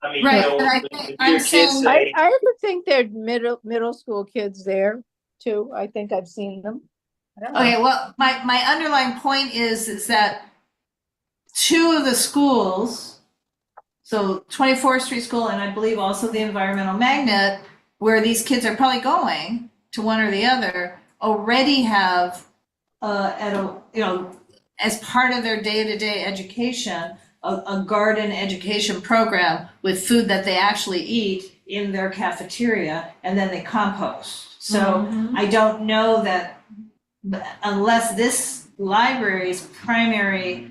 I mean, Right, you know, and I when think your I'm kids saying- say, I would think there are middle school kids there too. I think I've seen them. I don't know. Okay, well, my underlying point is that two of the schools, so 24th Street School and I believe also the Environmental Magnet, where these kids are probably going to one or the other, already have, as part of their day-to-day education, a garden education program with food that they actually eat in their cafeteria, and then they compost. So I don't know that, unless this library's primary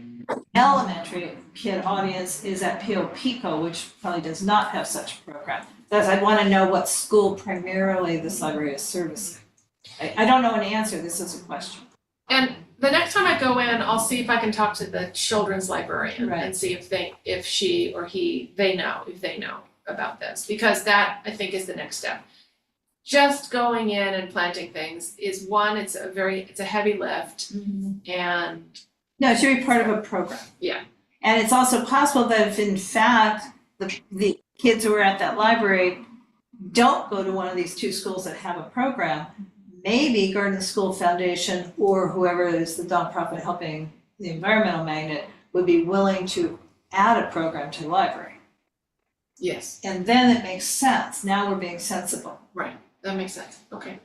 elementary kid audience is at Pio Pico, which probably does not have such a program. Thus, I'd want to know what school primarily this library is servicing. I don't know an answer, this is a question. And the next time I go in, I'll see if I can talk to the children's librarian Right. and see if she or he, they know about this. Because that, I think, is the next step. Just going in and planting things is one, it's a heavy lift, and No, it should be part of a program. Yeah. And it's also possible that if in fact the kids who are at that library don't go to one of these two schools that have a program, maybe Garden School Foundation or whoever is the nonprofit helping the Environmental Magnet would be willing to add a program to the library. yes, And then it makes sense. Now we're being sensible. that makes sense. Okay,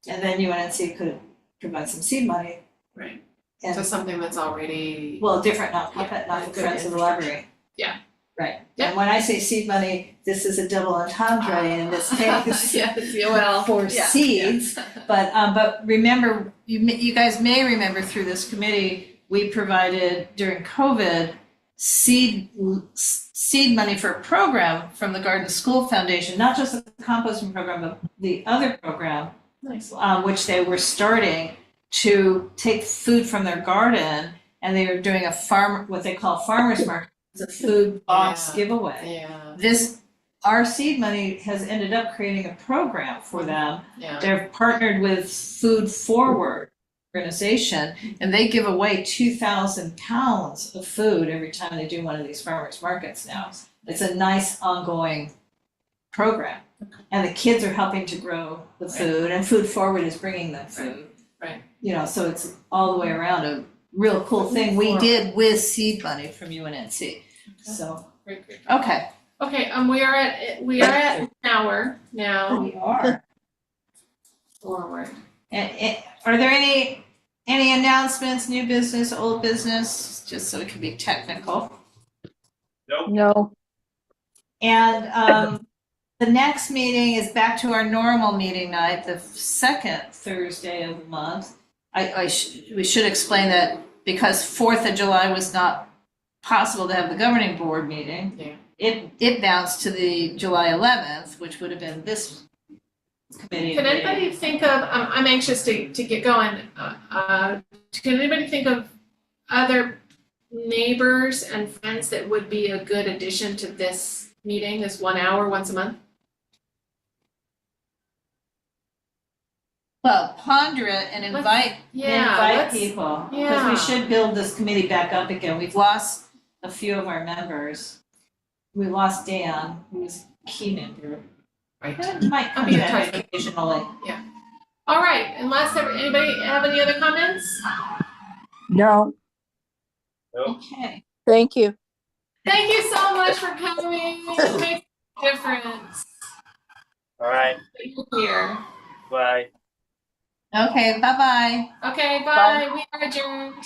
And then UNNC could provide some seed money right. and, So something that's already, well, different nonprofit, not good Friends of the infrastructure. Library. Yeah. Right. Yeah. And when I say seed money, this is a double entendre in this case. yes, yeah, well, For yeah, seeds. yeah. But remember, you guys may remember through this committee, we provided during COVID seed money for a program from the Garden School Foundation, not just the composting program, but the other program, Nice. which they were starting to take food from their garden, and they were doing what they call farmers market, it's a food box Yeah. giveaway. Yeah, Our seed money has ended up creating a program for them. yeah. They're partnered with Food Forward organization, and they give away 2,000 pounds of food every time they do one of these farmers markets now. It's a nice ongoing program. And the kids are helping to grow the food, and Food Forward is bringing them food. Right. You know, so it's all the way around a real cool thing we did with seed money from UNNC. So, Great, great. okay. Okay, we are at an hour now We are. forward. And are there any announcements, new business, old business, just so it can be technical? No, And the next meeting is back to our normal meeting night, the second Thursday of the month. We should explain that because 4th of July was not possible to have the governing board meeting. Yeah. It bounced to the July 11th, which would have been this committee Can meeting. anybody think of, I'm anxious to get going, can anybody think of other neighbors and friends that would be a good addition to this meeting, this 1 hour, once a month? Well, ponder it and invite, Invite people, because yeah. we should build this committee back up again. We've lost a few of our members. We lost Dan, who was a key member. Right. It might come I'll be in in touch. occasionally. All right, unless anybody have any other comments? No, Okay. thank you. Thank you so much for coming. It makes a difference. All right, that you're here. bye. Okay, bye-bye. Okay, bye. We are adjourned.